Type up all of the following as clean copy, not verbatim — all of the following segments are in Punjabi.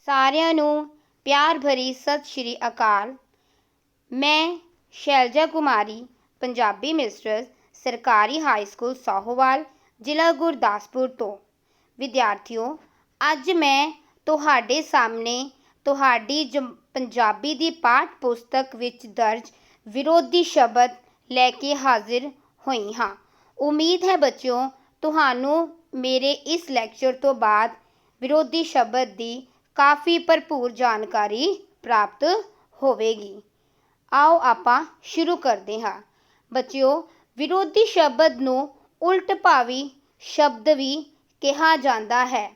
ਸਾਰਿਆਂ ਨੂੰ ਪਿਆਰ ਭਰੀ ਸਤਿ ਸ਼੍ਰੀ ਅਕਾਲ। ਮੈਂ ਸ਼ੈਲਜਾ ਕੁਮਾਰੀ, ਪੰਜਾਬੀ ਮਿਸਟਰਸ, ਸਰਕਾਰੀ ਹਾਈ ਸਕੂਲ ਸਾਹੋਵਾਲ, ਜ਼ਿਲ੍ਹਾ ਗੁਰਦਾਸਪੁਰ ਤੋਂ। ਵਿਦਿਆਰਥੀਓ, ਅੱਜ ਮੈਂ ਤੁਹਾਡੇ ਸਾਹਮਣੇ ਤੁਹਾਡੀ ਪੰਜਾਬੀ ਦੀ ਪਾਠ ਪੁਸਤਕ ਵਿੱਚ ਦਰਜ ਵਿਰੋਧੀ ਸ਼ਬਦ ਲੈ ਕੇ ਹਾਜ਼ਰ ਹੋਈ ਹਾਂ। ਉਮੀਦ ਹੈ ਬੱਚਿਓ, ਤੁਹਾਨੂੰ ਮੇਰੇ ਇਸ ਲੈਕਚਰ ਤੋਂ ਬਾਅਦ ਵਿਰੋਧੀ ਸ਼ਬਦ ਦੀ ਕਾਫੀ ਭਰਪੂਰ ਜਾਣਕਾਰੀ ਪ੍ਰਾਪਤ ਹੋਵੇਗੀ। ਆਓ ਆਪਾਂ ਸ਼ੁਰੂ ਕਰਦੇ ਹਾਂ। ਬੱਚਿਓ, ਵਿਰੋਧੀ ਸ਼ਬਦ ਨੂੰ ਉਲਟ ਭਾਵੀ ਸ਼ਬਦ ਵੀ ਕਿਹਾ ਜਾਂਦਾ ਹੈ।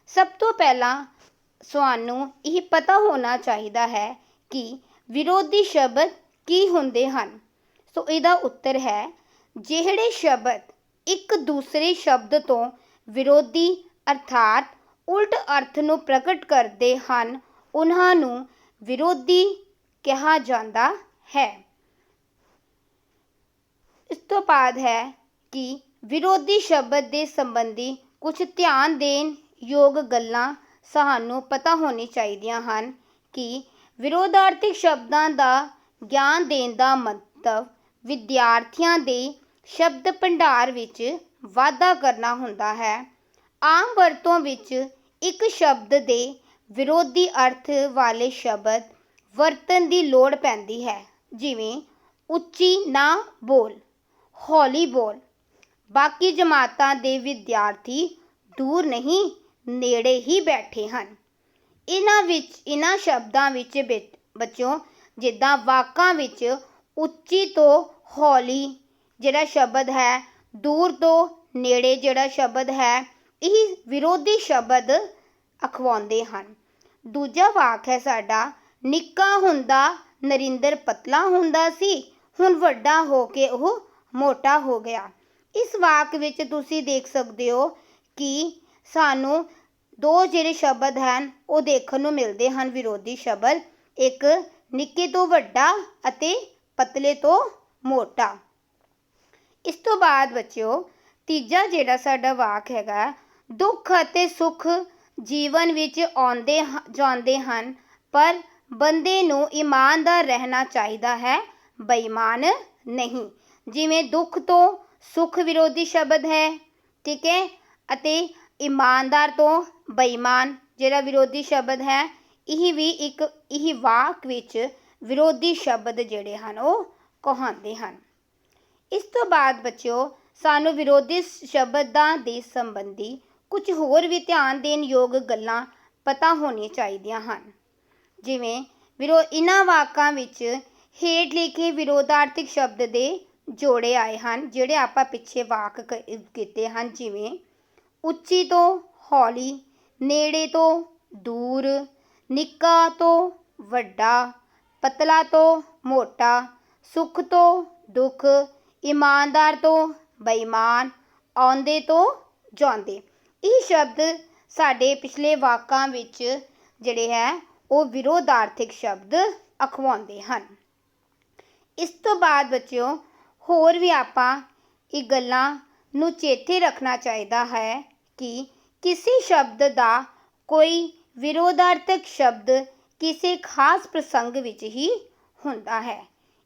ਸਭ ਤੋਂ ਪਹਿਲਾਂ ਤੁਹਾਨੂੰ ਇਹ ਪਤਾ ਹੋਣਾ ਚਾਹੀਦਾ ਹੈ ਕਿ ਵਿਰੋਧੀ ਸ਼ਬਦ ਕੀ ਹੁੰਦੇ ਹਨ। ਸੋ ਇਹਦਾ ਉੱਤਰ ਹੈ, ਜਿਹੜੇ ਸ਼ਬਦ ਇੱਕ ਦੂਸਰੇ ਸ਼ਬਦ ਤੋਂ ਵਿਰੋਧੀ ਅਰਥਾਤ ਉਲਟ ਅਰਥ ਨੂੰ ਪ੍ਰਗਟ ਕਰਦੇ ਹਨ, ਉਹਨਾਂ ਨੂੰ ਵਿਰੋਧੀ ਕਿਹਾ ਜਾਂਦਾ ਹੈ। ਇਸ ਤੋਂ ਬਾਅਦ ਹੈ ਕਿ ਵਿਰੋਧੀ ਸ਼ਬਦ ਦੇ ਸੰਬੰਧੀ ਕੁਝ ਧਿਆਨ ਦੇਣ ਯੋਗ ਗੱਲਾਂ ਸਾਨੂੰ ਪਤਾ ਹੋਣੀ ਚਾਹੀਦੀਆਂ ਹਨ ਕਿ ਵਿਰੋਧਾਰਥਕ ਸ਼ਬਦਾਂ ਦਾ ਗਿਆਨ ਦੇਣ ਦਾ ਮੰਤਵ ਵਿਦਿਆਰਥੀਆਂ ਦੇ ਸ਼ਬਦ ਭੰਡਾਰ ਵਿੱਚ ਵਾਧਾ ਕਰਨਾ ਹੁੰਦਾ ਹੈ। ਆਮ ਵਰਤੋਂ ਵਿੱਚ ਇੱਕ ਸ਼ਬਦ ਦੇ ਵਿਰੋਧੀ ਅਰਥ ਵਾਲੇ ਸ਼ਬਦ ਵਰਤਣ ਦੀ ਲੋੜ ਪੈਂਦੀ ਹੈ, ਜਿਵੇਂ ਉੱਚੀ ਨਾ ਬੋਲ, ਹੌਲੀ ਬੋਲ। ਬਾਕੀ ਜਮਾਤਾਂ ਦੇ ਵਿਦਿਆਰਥੀ ਦੂਰ ਨਹੀਂ, ਨੇੜੇ ਹੀ ਬੈਠੇ ਹਨ। ਇਹਨਾਂ ਸ਼ਬਦਾਂ ਵਿੱਚ ਬੱਚਿਓ, ਜਿੱਦਾਂ ਵਾਕਾਂ ਵਿੱਚ ਉੱਚੀ ਤੋਂ ਹੌਲੀ ਜਿਹੜਾ ਸ਼ਬਦ ਹੈ, ਦੂਰ ਤੋਂ ਨੇੜੇ ਜਿਹੜਾ ਸ਼ਬਦ ਹੈ, ਇਹ ਵਿਰੋਧੀ ਸ਼ਬਦ ਅਖਵਾਉਂਦੇ ਹਨ। ਦੂਜਾ ਵਾਕ ਹੈ ਸਾਡਾ, ਨਿੱਕਾ ਹੁੰਦਾ ਨਰਿੰਦਰ ਪਤਲਾ ਹੁੰਦਾ ਸੀ, ਹੁਣ ਵੱਡਾ ਹੋ ਕੇ ਉਹ ਮੋਟਾ ਹੋ ਗਿਆ। ਇਸ ਵਾਕ ਵਿੱਚ ਤੁਸੀਂ ਦੇਖ ਸਕਦੇ ਹੋ ਕਿ ਸਾਨੂੰ ਦੋ ਜਿਹੜੇ ਸ਼ਬਦ ਹਨ ਉਹ ਦੇਖਣ ਨੂੰ ਮਿਲਦੇ ਹਨ, ਵਿਰੋਧੀ ਸ਼ਬਦ। ਇੱਕ ਨਿੱਕੇ ਤੋਂ ਵੱਡਾ ਅਤੇ ਪਤਲੇ ਤੋਂ ਮੋਟਾ। ਇਸ ਤੋਂ ਬਾਅਦ ਬੱਚਿਓ, ਤੀਜਾ ਜਿਹੜਾ ਸਾਡਾ ਵਾਕ ਹੈਗਾ, ਦੁੱਖ ਅਤੇ ਸੁੱਖ ਜੀਵਨ ਵਿੱਚ ਆਉਂਦੇ ਜਾਂਦੇ ਹਨ, ਪਰ ਬੰਦੇ ਨੂੰ ਇਮਾਨਦਾਰ ਰਹਿਣਾ ਚਾਹੀਦਾ ਹੈ, ਬੇਈਮਾਨ ਨਹੀਂ। ਜਿਵੇਂ ਦੁੱਖ ਤੋਂ ਸੁੱਖ ਵਿਰੋਧੀ ਸ਼ਬਦ ਹੈ, ਠੀਕ ਹੈ, ਅਤੇ ਇਮਾਨਦਾਰ ਤੋਂ ਬੇਈਮਾਨ ਜਿਹੜਾ ਵਿਰੋਧੀ ਸ਼ਬਦ ਹੈ, ਇਹ ਵੀ ਇਹ ਵਾਕ ਵਿੱਚ ਵਿਰੋਧੀ ਸ਼ਬਦ ਜਿਹੜੇ ਹਨ ਉਹ ਕਹਾਉਂਦੇ ਹਨ। ਇਸ ਤੋਂ ਬਾਅਦ ਬੱਚਿਓ, ਸਾਨੂੰ ਵਿਰੋਧੀ ਸ਼ਬਦਾਂ ਦੇ ਸੰਬੰਧੀ ਕੁਝ ਹੋਰ ਵੀ ਧਿਆਨ ਦੇਣ ਯੋਗ ਗੱਲਾਂ ਪਤਾ ਹੋਣੀਆਂ ਚਾਹੀਦੀਆਂ ਹਨ। ਜਿਵੇਂ ਇਹਨਾਂ ਵਾਕਾਂ ਵਿੱਚ ਹੇਠ ਲਿਖੇ ਵਿਰੋਧਾਰਥਕ ਸ਼ਬਦ ਦੇ ਜੋੜੇ ਆਏ ਹਨ, ਜਿਹੜੇ ਆਪਾਂ ਪਿੱਛੇ ਵਾਕ ਕੀਤੇ ਹਨ। ਜਿਵੇਂ ਉੱਚੀ ਤੋਂ ਹੌਲੀ, ਨੇੜੇ ਤੋਂ ਦੂਰ, ਨਿੱਕਾ ਤੋਂ ਵੱਡਾ, ਪਤਲਾ ਤੋਂ ਮੋਟਾ, ਸੁੱਖ ਤੋਂ ਦੁੱਖ, ਇਮਾਨਦਾਰ ਤੋਂ ਬੇਈਮਾਨ, ਆਉਂਦੇ ਤੋਂ ਜਾਂਦੇ। ਇਹ ਸ਼ਬਦ ਸਾਡੇ ਪਿਛਲੇ ਵਾਕਾਂ ਵਿੱਚ ਜਿਹੜੇ ਹੈ ਉਹ ਵਿਰੋਧਾਰਥਕ ਸ਼ਬਦ ਅਖਵਾਉਂਦੇ ਹਨ। ਇਸ ਤੋਂ ਬਾਅਦ ਬੱਚਿਓ, ਹੋਰ ਵੀ ਆਪਾਂ ਇਹ ਗੱਲਾਂ ਨੂੰ ਚੇਤੇ ਰੱਖਣਾ ਚਾਹੀਦਾ ਹੈ ਕਿ ਕਿਸੇ ਸ਼ਬਦ ਦਾ ਕੋਈ ਵਿਰੋਧਾਰਥਕ ਸ਼ਬਦ ਕਿਸੇ ਖਾਸ ਪ੍ਰਸੰਗ ਵਿੱਚ ਹੀ ਹੁੰਦਾ ਹੈ।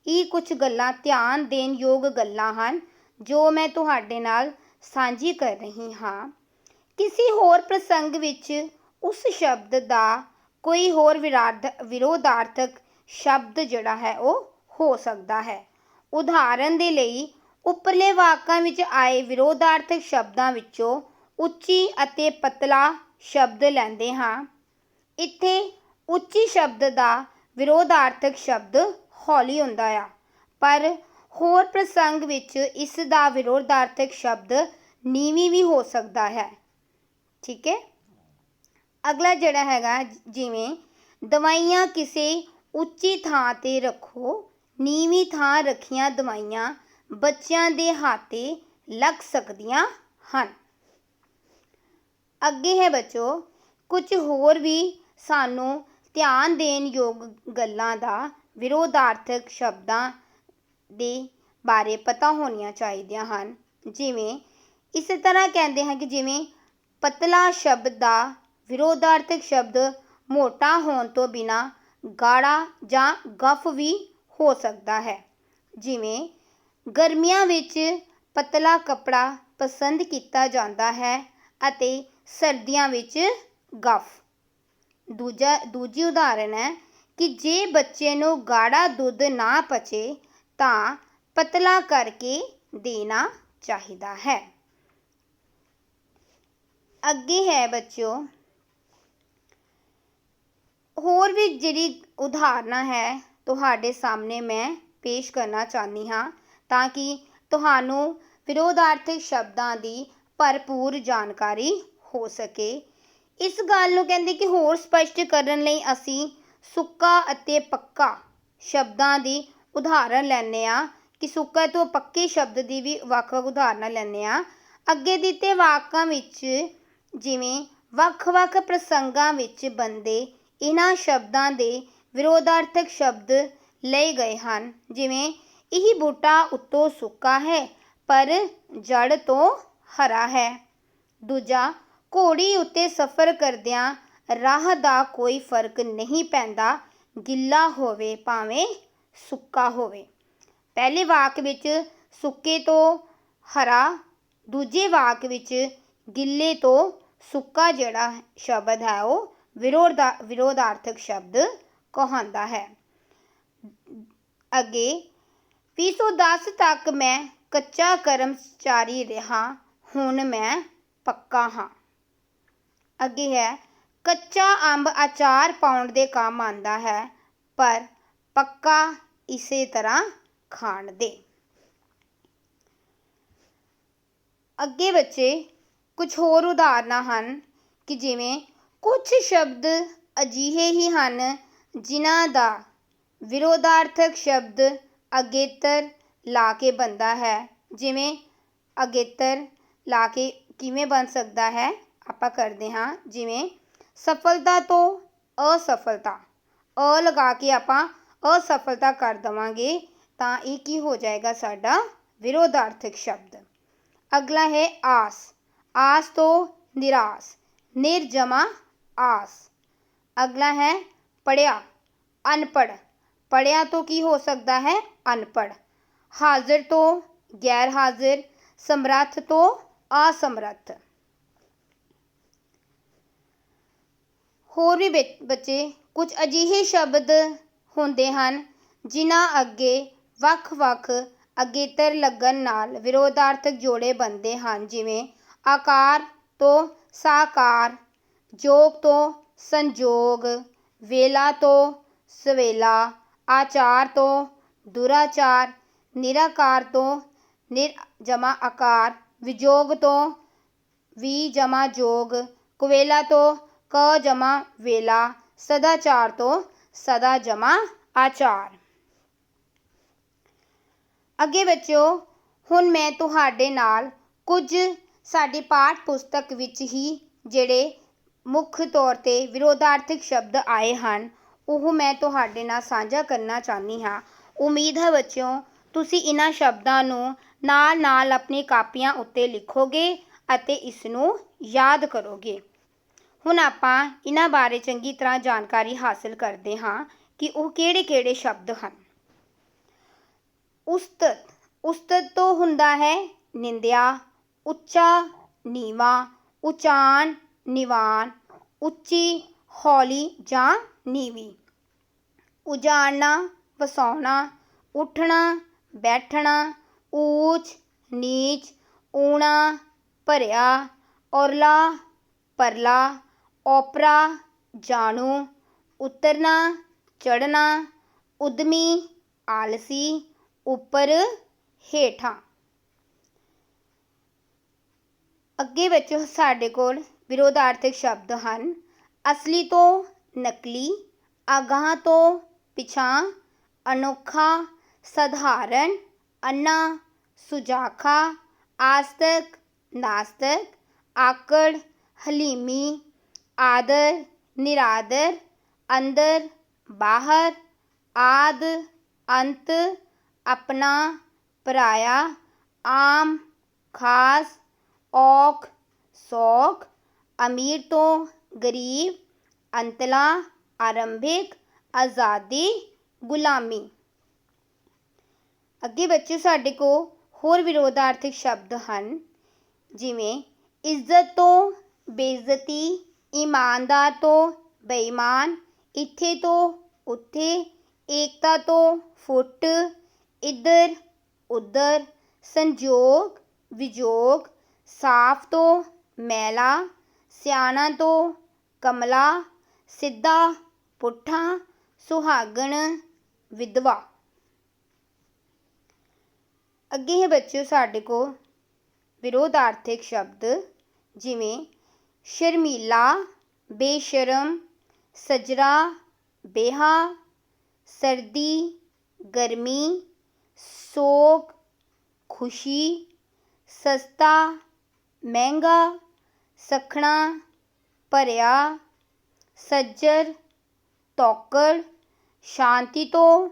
ਇਹ ਕੁਝ ਗੱਲਾਂ ਧਿਆਨ ਦੇਣ ਯੋਗ ਗੱਲਾਂ ਹਨ ਜੋ ਮੈਂ ਤੁਹਾਡੇ ਨਾਲ ਸਾਂਝੀ ਕਰ ਰਹੀ ਹਾਂ। ਕਿਸੇ ਹੋਰ ਪ੍ਰਸੰਗ ਵਿੱਚ ਉਸ ਸ਼ਬਦ ਦਾ ਕੋਈ ਹੋਰ ਵਿਰੋਧਾਰਥਕ ਸ਼ਬਦ ਜਿਹੜਾ ਹੈ ਉਹ ਹੋ ਸਕਦਾ ਹੈ। ਉਦਾਹਰਨ ਦੇ ਲਈ, ਉੱਪਰਲੇ ਵਾਕਾਂ ਵਿੱਚ ਆਏ ਵਿਰੋਧਾਰਥਕ ਸ਼ਬਦਾਂ ਵਿੱਚੋਂ ਉੱਚੀ ਅਤੇ ਪਤਲਾ ਸ਼ਬਦ ਲੈਂਦੇ ਹਾਂ। ਇੱਥੇ ਉੱਚੀ ਸ਼ਬਦ ਦਾ ਵਿਰੋਧਾਰਥਕ ਸ਼ਬਦ ਹੌਲੀ ਹੁੰਦਾ ਆ, ਪਰ ਹੋਰ ਪ੍ਰਸੰਗ ਵਿੱਚ ਇਸ ਦਾ ਵਿਰੋਧਾਰਥਕ ਸ਼ਬਦ ਨੀਵੀਂ ਵੀ ਹੋ ਸਕਦਾ ਹੈ, ਠੀਕ ਹੈ। ਅਗਲਾ ਜਿਹੜਾ ਹੈਗਾ, ਜਿਵੇਂ ਦਵਾਈਆਂ ਕਿਸੇ ਉੱਚੀ ਥਾਂ 'ਤੇ ਰੱਖੋ, ਨੀਵੀਂ ਥਾਂ ਰੱਖੀਆਂ ਦਵਾਈਆਂ ਬੱਚਿਆਂ ਦੇ ਹੱਥ 'ਤੇ ਲੱਗ ਸਕਦੀਆਂ ਹਨ। ਅੱਗੇ ਹੈ ਬੱਚੋ, ਕੁਝ ਹੋਰ ਵੀ ਸਾਨੂੰ ਧਿਆਨ ਦੇਣ ਯੋਗ ਗੱਲਾਂ ਦਾ ਵਿਰੋਧਾਰਥਕ ਸ਼ਬਦਾਂ ਦੇ ਬਾਰੇ ਪਤਾ ਹੋਣੀਆਂ ਚਾਹੀਦੀਆਂ ਹਨ। ਜਿਵੇਂ ਇਸੇ ਤਰ੍ਹਾਂ ਕਹਿੰਦੇ ਹਨ ਕਿ ਜਿਵੇਂ ਪਤਲਾ ਸ਼ਬਦ ਦਾ ਵਿਰੋਧਾਰਥਕ ਸ਼ਬਦ ਮੋਟਾ ਹੋਣ ਤੋਂ ਬਿਨਾਂ ਗਾੜਾ ਜਾਂ ਗੱਫ ਵੀ ਹੋ ਸਕਦਾ ਹੈ। ਜਿਵੇਂ ਗਰਮੀਆਂ ਵਿੱਚ ਪਤਲਾ ਕੱਪੜਾ ਪਸੰਦ ਕੀਤਾ ਜਾਂਦਾ ਹੈ ਅਤੇ ਸਰਦੀਆਂ ਵਿੱਚ ਗੱਫ। ਦੂਜੀ ਉਦਾਹਰਨ ਹੈ ਕਿ ਜੇ ਬੱਚੇ ਨੂੰ ਗਾੜਾ ਦੁੱਧ ਨਾ ਪਚੇ ਤਾਂ ਪਤਲਾ ਕਰਕੇ ਦੇਣਾ ਚਾਹੀਦਾ ਹੈ। ਅੱਗੇ ਹੈ ਬੱਚਿਓ, ਹੋਰ ਵੀ ਜਿਹੜੀ ਉਦਾਹਰਨਾਂ ਹੈ ਤੁਹਾਡੇ ਸਾਹਮਣੇ ਮੈਂ ਪੇਸ਼ ਕਰਨਾ ਚਾਹੁੰਦੀ ਹਾਂ ਤਾਂ ਕਿ ਤੁਹਾਨੂੰ ਵਿਰੋਧਾਰਥਕ ਸ਼ਬਦਾਂ ਦੀ ਭਰਪੂਰ ਜਾਣਕਾਰੀ ਹੋ ਸਕੇ। ਇਸ ਗੱਲ ਨੂੰ ਕਹਿੰਦੇ ਕਿ ਹੋਰ ਸਪਸ਼ਟ ਕਰਨ ਲਈ ਅਸੀਂ ਸੁੱਕਾ ਅਤੇ ਪੱਕਾ ਸ਼ਬਦਾਂ ਦੀ ਉਦਾਹਰਨ ਲੈਂਦੇ ਹਾਂ ਕਿ ਸੁੱਕਾ ਤੋਂ ਪੱਕੇ ਸ਼ਬਦ ਦੀ ਵੀ ਵੱਖ-ਵੱਖ ਉਦਾਹਰਨਾਂ ਲੈਂਦੇ ਹਾਂ। ਅੱਗੇ ਦਿੱਤੇ ਵਾਕਾਂ ਵਿੱਚ ਜਿਵੇਂ ਵੱਖ-ਵੱਖ ਪ੍ਰਸੰਗਾਂ ਵਿੱਚ ਬਣਦੇ ਇਹਨਾਂ ਸ਼ਬਦਾਂ ਦੇ ਵਿਰੋਧਾਰਥਕ ਸ਼ਬਦ ਲਏ ਗਏ ਹਨ। ਜਿਵੇਂ ਇਹ ਬੂਟਾ ਉੱਤੋਂ ਸੁੱਕਾ ਹੈ ਪਰ ਜੜ ਤੋਂ ਹਰਾ ਹੈ। ਦੂਜਾ, ਘੋੜੀ ਉੱਤੇ ਸਫ਼ਰ ਕਰਦਿਆਂ ਰਾਹ ਦਾ ਕੋਈ ਫਰਕ ਨਹੀਂ ਪੈਂਦਾ, ਗਿੱਲਾ ਹੋਵੇ ਭਾਵੇਂ ਸੁੱਕਾ ਹੋਵੇ। ਪਹਿਲੇ ਵਾਕ ਵਿੱਚ ਸੁੱਕੇ ਤੋਂ ਹਰਾ, ਦੂਜੇ ਵਾਕ ਵਿੱਚ ਗਿੱਲੇ ਤੋਂ ਸੁੱਕਾ ਜਿਹੜਾ ਸ਼ਬਦ ਹੈ ਉਹ ਵਿਰੋਧਾਰਥਕ ਸ਼ਬਦ ਕਹਾਉਂਦਾ ਹੈ। ਅੱਗੇ 2010 ਤੱਕ ਮੈਂ ਕੱਚਾ ਕਰਮਚਾਰੀ ਰਿਹਾ, ਹੁਣ ਮੈਂ ਪੱਕਾ ਹਾਂ। ਅੱਗੇ ਹੈ ਕੱਚਾ ਅੰਬ ਅਚਾਰ ਪਾਉਣ ਦੇ ਕੰਮ ਆਉਂਦਾ ਹੈ ਪਰ ਪੱਕਾ ਇਸੇ ਤਰ੍ਹਾਂ ਖਾਣ ਦੇ। ਅੱਗੇ ਬੱਚੇ ਕੁਝ ਹੋਰ ਉਦਾਹਰਨਾਂ ਹਨ ਕਿ ਜਿਵੇਂ ਕੁਝ ਸ਼ਬਦ ਅਜਿਹੇ ਹੀ ਹਨ ਜਿਨ੍ਹਾਂ ਦਾ ਵਿਰੋਧਾਰਥਕ ਸ਼ਬਦ ਅਗੇਤਰ ਲਾ ਕੇ ਬਣਦਾ ਹੈ। ਜਿਵੇਂ ਅਗੇਤਰ ਲਾ ਕੇ ਕਿਵੇਂ ਬਣ ਸਕਦਾ ਹੈ ਆਪਾਂ ਕਰਦੇ ਹਾਂ। ਜਿਵੇਂ ਸਫਲਤਾ ਤੋਂ ਅਸਫਲਤਾ, ਲਗਾ ਕੇ ਆਪਾਂ ਅਸਫਲਤਾ ਕਰ ਦੇਵਾਂਗੇ ਤਾਂ ਇਹ ਕੀ ਹੋ ਜਾਏਗਾ ਸਾਡਾ ਵਿਰੋਧਾਰਥਕ ਸ਼ਬਦ। ਅਗਲਾ ਹੈ ਆਸ, ਆਸ ਤੋਂ ਨਿਰਾਸ, ਨਿਰਜਮਾ ਆਸ। ਅਗਲਾ ਹੈ ਪੜ੍ਹਿਆ, ਅਨਪੜ੍ਹ, ਪੜ੍ਹਿਆ ਤੋਂ ਕੀ ਹੋ ਸਕਦਾ ਹੈ ਅਨਪੜ੍ਹ। ਹਾਜ਼ਰ ਤੋਂ ਗੈਰ ਹਾਜ਼ਰ, ਸਮਰੱਥ ਤੋਂ ਅਸਮਰੱਥ। ਹੋਰ ਵੀ ਬੱਚੇ ਕੁਝ ਅਜਿਹੇ ਸ਼ਬਦ ਹੁੰਦੇ ਹਨ ਜਿਨ੍ਹਾਂ ਅੱਗੇ ਵੱਖ-ਵੱਖ ਅਗੇਤਰ ਲੱਗਣ ਨਾਲ ਵਿਰੋਧਾਰਥਕ ਜੋੜੇ ਬਣਦੇ ਹਨ। ਜਿਵੇਂ ਆਕਾਰ ਤੋਂ ਸਾਕਾਰ, ਜੋਗ ਤੋਂ ਸੰਜੋਗ, ਵੇਲਾ ਤੋਂ ਸਵੇਲਾ, ਆਚਾਰ ਤੋਂ ਦੁਰਾਚਾਰ, ਨਿਰਾਕਾਰ ਤੋਂ ਨਿਰਜਮਾ ਆਕਾਰ, ਵਿਜੋਗ ਤੋਂ ਵਿਜਮਾ ਜੋਗ, ਕੁਵੇਲਾ ਤੋਂ ਕ ਜਮਾ ਵੇਲਾ, ਸਦਾਚਾਰ ਤੋਂ ਸਦਾ ਜਮਾ ਆਚਾਰ। ਅੱਗੇ ਬੱਚਿਓ ਹੁਣ ਮੈਂ ਤੁਹਾਡੇ ਨਾਲ ਕੁਝ ਸਾਡੀ ਪਾਠ ਪੁਸਤਕ ਵਿੱਚ ਹੀ ਜਿਹੜੇ ਮੁੱਖ ਤੌਰ 'ਤੇ ਵਿਰੋਧਾਰਥਕ ਸ਼ਬਦ ਆਏ ਹਨ ਉਹ ਮੈਂ ਤੁਹਾਡੇ ਨਾਲ ਸਾਂਝਾ ਕਰਨਾ ਚਾਹੁੰਦੀ ਹਾਂ। ਉਮੀਦ ਹੈ ਬੱਚਿਓ ਤੁਸੀਂ ਇਹਨਾਂ ਸ਼ਬਦਾਂ ਨੂੰ ਨਾਲ ਆਪਣੀ ਕਾਪੀਆਂ ਉੱਤੇ ਲਿਖੋਗੇ ਅਤੇ ਇਸ ਨੂੰ ਯਾਦ ਕਰੋਗੇ। ਹੁਣ ਆਪਾਂ ਇਹਨਾਂ ਬਾਰੇ ਚੰਗੀ ਤਰ੍ਹਾਂ ਜਾਣਕਾਰੀ ਹਾਸਲ ਕਰਦੇ ਹਾਂ ਕਿ ਉਹ ਕਿਹੜੇ-ਕਿਹੜੇ ਸ਼ਬਦ ਹਨ। ਉਸਤਤ, ਉਸਤਤ ਤੋਂ ਹੁੰਦਾ ਹੈ ਨਿੰਦਿਆ, ਉੱਚਾ ਨੀਵਾਂ, ਉਚਾਨ ਨਿਵਾਨ, ਉੱਚੀ ਹੌਲੀ ਜਾਂ ਨੀਵੀਂ। ਉਜਾੜਨਾ ਵਸਾਉਣਾ, ਉੱਠਣਾ ਬੈਠਣਾ, ਊਚ ਨੀਚ, ਊਣਾ ਭਰਿਆ, ਔਰਲਾ ਪਰਲਾ, ਓਪਰਾ ਜਾਣੂ, ਉਤਰਨਾ ਚੜ੍ਹਨਾ, ਉਦਮੀ ਆਲਸੀ, ਉੱਪਰ ਹੇਠਾਂ। ਅੱਗੇ ਵਿੱਚ ਸਾਡੇ ਕੋਲ ਵਿਰੋਧਾਰਥਕ ਸ਼ਬਦ ਹਨ ਅਸਲੀ ਤੋਂ ਨਕਲੀ, ਅਗਾਂਹ ਤੋਂ ਪਿਛਾਂਹ, ਅਨੋਖਾ ਸਧਾਰਨ, ਅੰਨਾ ਸੁਜਾਖਾ, ਆਸਤਕ ਨਾਸਤਕ, ਆਕੜ ਹਲੀਮੀ, ਆਦਰ ਨਿਰਾਦਰ, ਅੰਦਰ ਬਾਹਰ, ਆਦ ਅੰਤ, ਆਪਣਾ ਪਰਾਇਆ, ਆਮ ਖਾਸ, ਔਖ ਸੌਖ, ਅਮੀਰ ਤੋਂ ਗਰੀਬ, ਅੰਤਲਾ, ਆਰੰਭਿਕ, ਆਜ਼ਾਦੀ, ਗੁਲਾਮੀ। ਅੱਗੇ ਬੱਚਿਓ ਸਾਡੇ ਕੋਲ ਹੋਰ ਵਿਰੋਧਾਰਥਕ ਸ਼ਬਦ ਹਨ, ਜਿਵੇਂ ਇੱਜ਼ਤ ਤੋਂ ਬੇਇੱਜ਼ਤੀ, ਈਮਾਨਦਾਰ ਤੋਂ ਬੇਈਮਾਨ, ਇੱਥੇ ਤੋਂ ਉੱਥੇ, ਏਕਤਾ ਤੋਂ ਫੁੱਟ, ਇੱਧਰ ਉੱਧਰ, ਸੰਜੋਗ ਵਿਜੋਗ, ਸਾਫ਼ ਤੋਂ ਮੈਲਾ, ਸਿਆਣਾ ਤੋਂ ਕਮਲਾ, ਸਿੱਧਾ ਪੁੱਠਾ, ਸੁਹਾਗਣ ਵਿਧਵਾ। ਅੱਗੇ ਹੈ ਬੱਚਿਓ ਸਾਡੇ ਕੋਲ ਵਿਰੋਧਾਰਥਕ ਸ਼ਬਦ, ਜਿਵੇਂ ਸ਼ਰਮੀਲਾ, ਬੇਸ਼ਰਮ, ਸਜਰਾ, ਬੇਹਾ, ਸਰਦੀ, ਗਰਮੀ, ਸੋਗ, ਖੁਸ਼ੀ, ਸਸਤਾ, ਮਹਿੰਗਾ, ਸੱਖਣਾ, ਭਰਿਆ, ਸੱਜਰ, ਤੌਕੜ, ਸ਼ਾਂਤੀ ਤੋਂ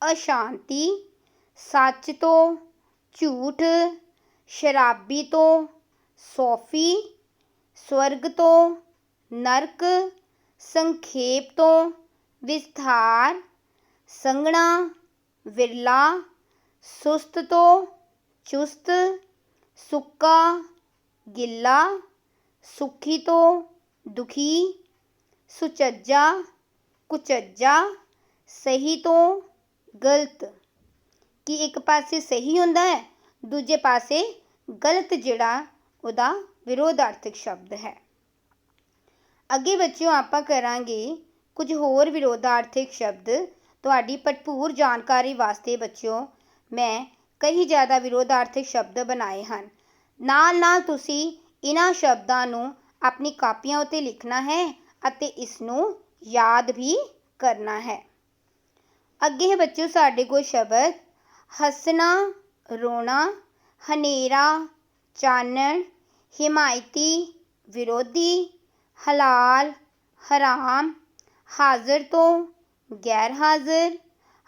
ਅਸ਼ਾਂਤੀ, ਸੱਚ ਤੋਂ ਝੂਠ, ਸ਼ਰਾਬੀ ਤੋਂ ਸੌਫੀ, ਸਵਰਗ ਤੋਂ ਨਰਕ, ਸੰਖੇਪ ਤੋਂ ਵਿਸਥਾਰ, ਸੰਘਣਾ, ਵਿਰਲਾ, ਸੁਸਤ ਤੋਂ ਚੁਸਤ, ਸੁੱਕਾ, ਗਿੱਲਾ, ਸੁਖੀ ਤੋਂ ਦੁਖੀ, ਸੁਚੱਜਾ, ਕੁਚੱਜਾ, ਸਹੀ ਤੋਂ ਗਲਤ। ਕਿ ਇੱਕ ਪਾਸੇ ਸਹੀ ਹੁੰਦਾ ਹੈ, ਦੂਜੇ ਪਾਸੇ ਗਲਤ ਜਿਹੜਾ ਉਹਦਾ ਵਿਰੋਧਾਰਥਕ ਸ਼ਬਦ ਹੈ। ਅੱਗੇ ਬੱਚਿਓ ਆਪਾਂ ਕਰਾਂਗੇ ਕੁਝ ਹੋਰ ਵਿਰੋਧਾਰਥਕ ਸ਼ਬਦ। ਤੁਹਾਡੀ ਭਰਪੂਰ ਜਾਣਕਾਰੀ ਵਾਸਤੇ ਬੱਚਿਓ ਮੈਂ ਕਈ ਜ਼ਿਆਦਾ ਵਿਰੋਧਾਰਥਕ ਸ਼ਬਦ ਬਣਾਏ ਹਨ। ਨਾਲ ਨਾਲ ਤੁਸੀਂ ਇਹਨਾਂ ਸ਼ਬਦਾਂ ਨੂੰ ਆਪਣੀ ਕਾਪੀਆਂ ਉੱਤੇ ਲਿਖਣਾ ਹੈ ਅਤੇ ਇਸ ਨੂੰ ਯਾਦ ਵੀ ਕਰਨਾ ਹੈ। ਅੱਗੇ ਹੈ ਬੱਚਿਓ ਸਾਡੇ ਕੋਲ ਸ਼ਬਦ ਹੱਸਣਾ, ਰੋਣਾ, ਹਨੇਰਾ, ਚਾਨਣ, ਹਿਮਾਇਤੀ, ਵਿਰੋਧੀ, ਹਲਾਲ, ਹਰਾਮ, ਹਾਜ਼ਰ ਤੋਂ ਗੈਰ ਹਾਜ਼ਰ,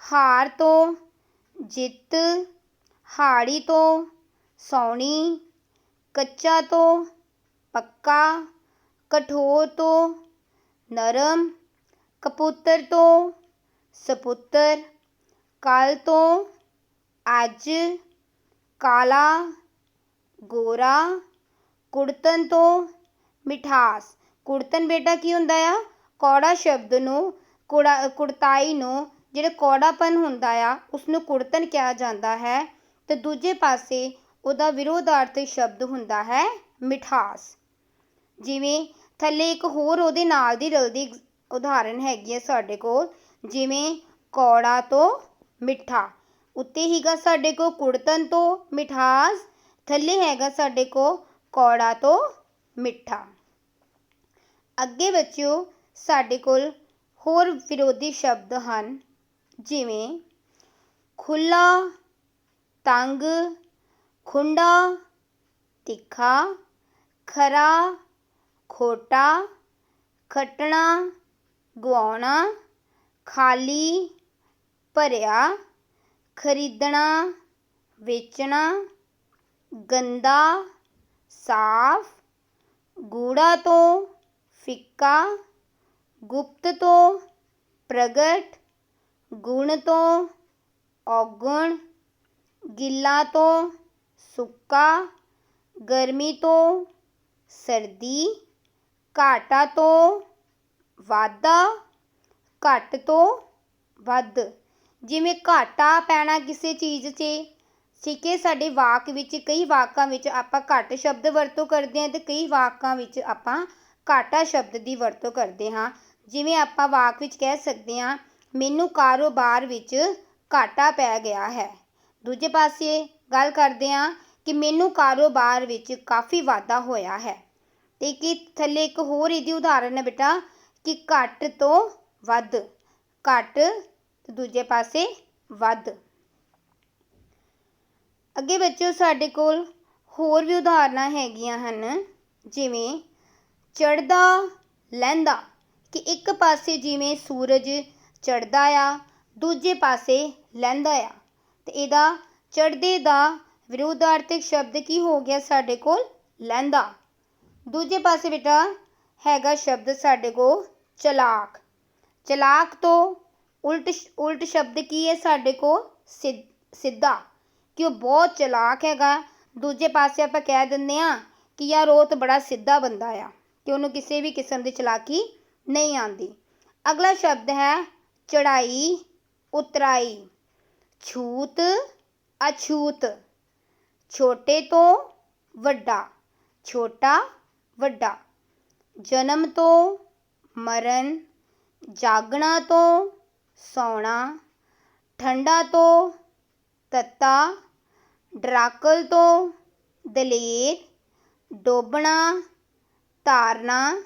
ਹਾਰ ਤੋਂ ਜਿੱਤ, ਹਾੜੀ ਤੋਂ ਸੌਣੀ, ਕੱਚਾ ਤੋਂ ਪੱਕਾ, ਕਠੋਰ ਤੋਂ ਨਰਮ, ਕਪੂਤਰ ਤੋਂ ਸਪੁੱਤਰ, ਕੱਲ ਤੋਂ ਅੱਜ, ਕਾਲਾ, ਗੋਰਾ, ਕੁੜਤਣ ਤੋਂ ਮਿਠਾਸ। ਕੁੜਤਣ ਬੇਟਾ ਕੀ ਹੁੰਦਾ ਆ? ਕੌੜਾ ਸ਼ਬਦ ਨੂੰ ਕੁੜਤਾਈ ਨੂੰ ਜਿਹੜਾ ਕੌੜਾਪਨ ਹੁੰਦਾ ਆ ਉਸਨੂੰ ਕੁੜਤਣ ਕਿਹਾ ਜਾਂਦਾ ਹੈ, ਤੇ ਦੂਜੇ ਪਾਸੇ ਉਹਦਾ ਵਿਰੋਧਾਰਥਕ ਸ਼ਬਦ ਹੁੰਦਾ ਹੈ ਮਿਠਾਸ। ਜਿਵੇਂ ਥੱਲੇ ਇੱਕ ਹੋਰ ਉਹਦੇ ਨਾਲ ਦੀ ਰਲਦੀ ਉਦਾਹਰਨ ਹੈਗੀ ਹੈ ਸਾਡੇ ਕੋਲ, ਜਿਵੇਂ ਕੌੜਾ ਤੋਂ ਮਿੱਠਾ। ਉੱਤੇ ਹੀਗਾ ਸਾਡੇ ਕੋਲ ਕੁੜਤਣ ਤੋਂ ਮਿਠਾਸ, ਥੱਲੇ ਹੈਗਾ ਸਾਡੇ ਕੋਲ ਕੌੜਾ ਤੋਂ ਮਿੱਠਾ। ਅੱਗੇ ਬੱਚਿਓ ਸਾਡੇ ਕੋਲ ਹੋਰ ਵਿਰੋਧੀ ਸ਼ਬਦ ਹਨ, ਜਿਵੇਂ ਖੁੱਲ੍ਹਾ, ਤੰਗ, ਖੁੰਡਾ, ਤਿੱਖਾ, ਖਰਾ, ਖੋਟਾ, ਖੱਟਣਾ, ਗੁਆਉਣਾ, ਖਾਲੀ, ਭਰਿਆ, ਖਰੀਦਣਾ, ਵੇਚਣਾ, ਗੰਦਾ, ਸਾਫ਼, ਗੂੜਾ ਤੋਂ ਫਿੱਕਾ, ਗੁਪਤ ਤੋਂ ਪ੍ਰਗਟ, ਗੁਣ ਤੋਂ ਔਗੁਣ, ਗਿੱਲਾ ਤੋਂ ਸੁੱਕਾ, ਗਰਮੀ ਤੋਂ ਸਰਦੀ, ਘਾਟਾ ਤੋਂ ਵਾਧਾ, ਘੱਟ ਤੋਂ ਵੱਧ। ਜਿਵੇਂ ਘਾਟਾ ਪੈਣਾ ਕਿਸੇ ਚੀਜ਼ 'ਚ, ਠੀਕ ਹੈ। ਸਾਡੇ ਵਾਕ ਵਿੱਚ ਕਈ ਵਾਕਾਂ ਵਿੱਚ ਆਪਾਂ ਘੱਟ ਸ਼ਬਦ ਵਰਤੋਂ ਕਰਦੇ ਹਾਂ ਅਤੇ ਕਈ ਵਾਕਾਂ ਵਿੱਚ ਆਪਾਂ ਘਾਟਾ ਸ਼ਬਦ ਦੀ ਵਰਤੋਂ ਕਰਦੇ ਹਾਂ। ਜਿਵੇਂ ਆਪਾਂ ਵਾਕ ਵਿੱਚ ਕਹਿ ਸਕਦੇ ਹਾਂ, ਮੈਨੂੰ ਕਾਰੋਬਾਰ ਵਿੱਚ ਘਾਟਾ ਪੈ ਗਿਆ ਹੈ। ਦੂਜੇ ਪਾਸੇ ਗੱਲ ਕਰਦੇ ਹਾਂ ਕਿ ਮੈਨੂੰ ਕਾਰੋਬਾਰ ਵਿੱਚ ਕਾਫੀ ਵਾਧਾ ਹੋਇਆ ਹੈ। ਅਤੇ ਕਿ ਥੱਲੇ ਇੱਕ ਹੋਰ ਇਹਦੀ ਉਦਾਹਰਨ ਹੈ ਬੇਟਾ ਕਿ ਘੱਟ ਤੋਂ ਵੱਧ, ਘੱਟ ਤੇ ਦੂਜੇ ਪਾਸੇ ਵੱਧ। ਅੱਗੇ ਬੱਚਿਓ ਸਾਡੇ ਕੋਲ ਹੋਰ ਵੀ ਉਦਾਹਰਨਾਂ ਹੈਗੀਆਂ ਹਨ, ਜਿਵੇਂ ਚੜ੍ਹਦਾ, ਲਹਿੰਦਾ। ਕਿ ਇੱਕ ਪਾਸੇ ਜਿਵੇਂ ਸੂਰਜ ਚੜ੍ਹਦਾ ਆ, ਦੂਜੇ ਪਾਸੇ ਲਹਿੰਦਾ ਆ, ਅਤੇ ਇਹਦਾ ਚੜ੍ਹਦੇ ਦਾ ਵਿਰੋਧਾਰਥਕ ਸ਼ਬਦ ਕੀ ਹੋ ਗਿਆ ਸਾਡੇ ਕੋਲ? ਲਹਿੰਦਾ। ਦੂਜੇ ਪਾਸੇ ਬੇਟਾ ਹੈਗਾ ਸ਼ਬਦ ਸਾਡੇ ਕੋਲ ਚਲਾਕ। ਚਲਾਕ ਤੋਂ ਉਲਟ ਸ਼ਬਦ ਕੀ ਹੈ ਸਾਡੇ ਕੋਲ? ਸਿੱਧਾ, ਕਿ ਉਹ ਬਹੁਤ ਚਲਾਕ ਹੈਗਾ। ਦੂਜੇ ਪਾਸੇ ਆਪਾਂ ਕਹਿ ਦਿੰਦੇ ਹਾਂ ਕਿ ਯਾਰ ਉਹ ਤਾਂ ਬੜਾ ਸਿੱਧਾ ਬੰਦਾ ਆ, ਕਿ ਉਹਨੂੰ ਕਿਸੇ ਵੀ ਕਿਸਮ ਦੀ ਚਲਾਕੀ ਨਹੀਂ ਆਉਂਦੀ। ਅਗਲਾ ਸ਼ਬਦ ਹੈ ਚੜ੍ਹਾਈ ਉਤਰਾਈ। ਛੂਤ ਅਛੂਤ। ਛੋਟੇ ਤੋਂ ਵੱਡਾ, ਛੋਟਾ ਵੱਡਾ। ਜਨਮ ਤੋਂ ਮਰਨ, ਜਾਗਣਾ ਤੋਂ ਸੌਣਾ, ਠੰਡਾ ਤੋਂ ਤੱਤਾ, ਡਰਾਕਲ ਤੋਂ ਦਲੇਰ, ਡੋਬਣਾ, ਤਾਰਨਾ,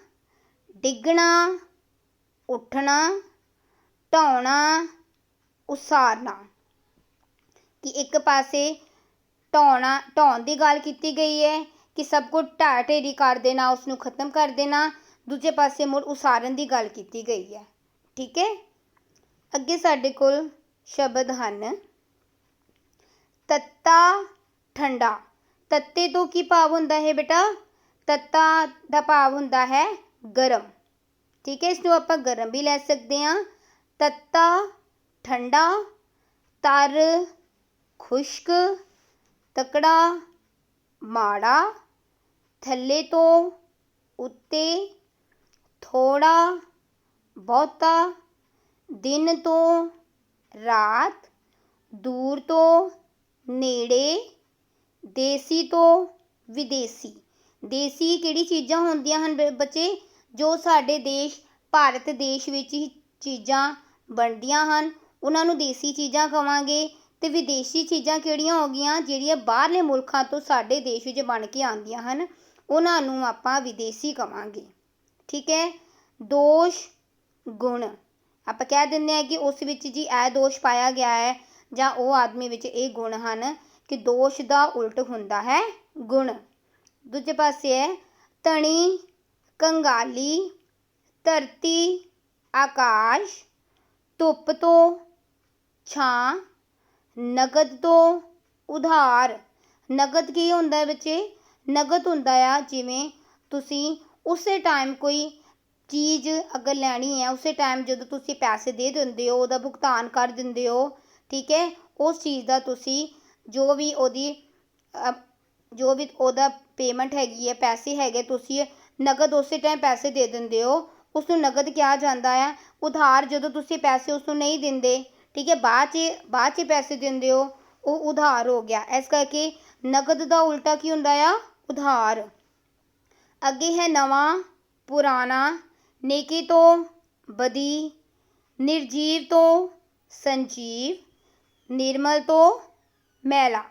ਡਿੱਗਣਾ, ਉੱਠਣਾ, ਢਾਉਣਾ, ਉਸਾਰਨਾ। ਕਿ ਇੱਕ ਪਾਸੇ ਢਾਉਣ ਦੀ ਗੱਲ ਕੀਤੀ ਗਈ ਹੈ ਕਿ ਸਭ ਕੁਝ ਢਾਹ ਢੇਰੀ ਕਰ ਦੇਣਾ, ਉਸਨੂੰ ਖਤਮ ਕਰ ਦੇਣਾ। ਦੂਜੇ ਪਾਸੇ ਮੁੜ ਉਸਾਰਨ ਦੀ ਗੱਲ ਕੀਤੀ ਗਈ ਹੈ। ਠੀਕ ਹੈ। ਅੱਗੇ ਸਾਡੇ ਕੋਲ ਸ਼ਬਦ ਹਨ ਤੱਤਾ ਠੰਡਾ। ਤੱਤੇ ਤੋਂ ਕੀ ਭਾਵ ਹੁੰਦਾ ਹੈ ਬੇਟਾ? ਤੱਤਾ ਦਾ ਭਾਵ ਹੁੰਦਾ ਹੈ ਗਰਮ। ਠੀਕ ਹੈ, ਇਸਨੂੰ ਆਪਾਂ ਗਰਮ ਵੀ ਲੈ ਸਕਦੇ ਹਾਂ। ਤੱਤਾ ਠੰਡਾ, ਤਰ ਖੁਸ਼ਕ, ਤਕੜਾ ਮਾੜਾ, ਥੱਲੇ ਤੋਂ ਉੱਤੇ, ਥੋੜਾ ਬਹੁਤਾ, ਦਿਨ ਤੋਂ ਰਾਤ, ਦੂਰ ਤੋਂ ਨੇੜੇ, ਦੇਸੀ ਤੋਂ ਵਿਦੇਸੀ। ਦੇਸੀ ਕਿਹੜੀ ਚੀਜ਼ਾਂ ਹੁੰਦੀਆਂ ਹਨ ਬੱਚੇ? ਜੋ ਸਾਡੇ ਦੇਸ਼ ਭਾਰਤ ਦੇਸ਼ ਵਿੱਚ ਹੀ ਚੀਜ਼ਾਂ ਬਣਦੀਆਂ ਹਨ, ਉਹਨਾਂ ਨੂੰ ਦੇਸੀ ਚੀਜ਼ਾਂ ਕਹਾਂਗੇ। ਅਤੇ ਵਿਦੇਸ਼ੀ ਚੀਜ਼ਾਂ ਕਿਹੜੀਆਂ ਹੋ ਗਈਆਂ? ਜਿਹੜੀਆਂ ਬਾਹਰਲੇ ਮੁਲਕਾਂ ਤੋਂ ਸਾਡੇ ਦੇਸ਼ ਵਿੱਚ ਬਣ ਕੇ ਆਉਂਦੀਆਂ ਹਨ, ਉਹਨਾਂ ਨੂੰ ਆਪਾਂ ਵਿਦੇਸ਼ੀ ਕਹਾਂਗੇ। ਠੀਕ ਹੈ। ਦੋਸ਼ ਗੁਣ। ਆਪਾਂ ਕਹਿ ਦਿੰਦੇ ਹਾਂ ਕਿ ਉਸ ਵਿੱਚ ਜੀ ਇਹ ਦੋਸ਼ ਪਾਇਆ ਗਿਆ ਹੈ, ਜਾਂ ਉਹ ਆਦਮੀ ਵਿੱਚ ਇਹ ਗੁਣ ਹਨ, ਕਿ ਦੋਸ਼ ਦਾ ਉਲਟ ਹੁੰਦਾ ਹੈ ਗੁਣ। ਦੂਜੇ ਪਾਸੇ ਹੈ ਧਣੀ ਕੰਗਾਲੀ, ਧਰਤੀ ਆਕਾਸ਼, ਧੁੱਪ ਤੋਂ ਛਾਂ, ਨਗਦ ਤੋਂ ਉਧਾਰ। ਨਗਦ ਕੀ ਹੁੰਦਾ ਬੱਚੇ? ਨਗਦ ਹੁੰਦਾ ਆ ਜਿਵੇਂ ਤੁਸੀਂ ਉਸੇ ਟਾਈਮ ਕੋਈ ਚੀਜ਼ ਅਗਰ ਲੈਣੀ ਹੈ, ਉਸੇ ਟਾਈਮ ਜਦੋਂ ਤੁਸੀਂ ਪੈਸੇ ਦੇ ਦਿੰਦੇ ਹੋ, ਉਹਦਾ ਭੁਗਤਾਨ ਕਰ ਦਿੰਦੇ ਹੋ। ਠੀਕ ਹੈ। ਉਸ ਚੀਜ਼ ਦਾ ਤੁਸੀਂ ਜੋ ਵੀ ਉਹਦਾ ਪੇਮੈਂਟ ਹੈਗੀ ਹੈ, ਪੈਸੇ ਹੈਗੇ, ਤੁਸੀਂ ਨਗਦ ਉਸੇ ਟਾਈਮ ਪੈਸੇ ਦੇ ਦਿੰਦੇ ਹੋ, ਉਸਨੂੰ ਨਗਦ ਕਿਹਾ ਜਾਂਦਾ ਹੈ। ਉਧਾਰ ਜਦੋਂ ਤੁਸੀਂ ਪੈਸੇ ਉਸਨੂੰ ਨਹੀਂ ਦਿੰਦੇ, ਠੀਕ ਹੈ, ਬਾਅਦ 'ਚ ਪੈਸੇ ਦਿੰਦੇ ਹੋ, ਉਹ ਉਧਾਰ ਹੋ ਗਿਆ। ਇਸ ਕਰਕੇ ਨਗਦ ਦਾ ਉਲਟਾ ਕੀ ਹੁੰਦਾ ਆ? ਉਧਾਰ। ਅੱਗੇ ਹੈ ਨਵਾਂ ਪੁਰਾਣਾ, ਨੇਕੀ ਤੋਂ ਬਦੀ, ਨਿਰਜੀਵ ਤੋਂ ਸੰਜੀਵ, ਨਿਰਮਲ ਤੋਂ ਮੈਲਾ।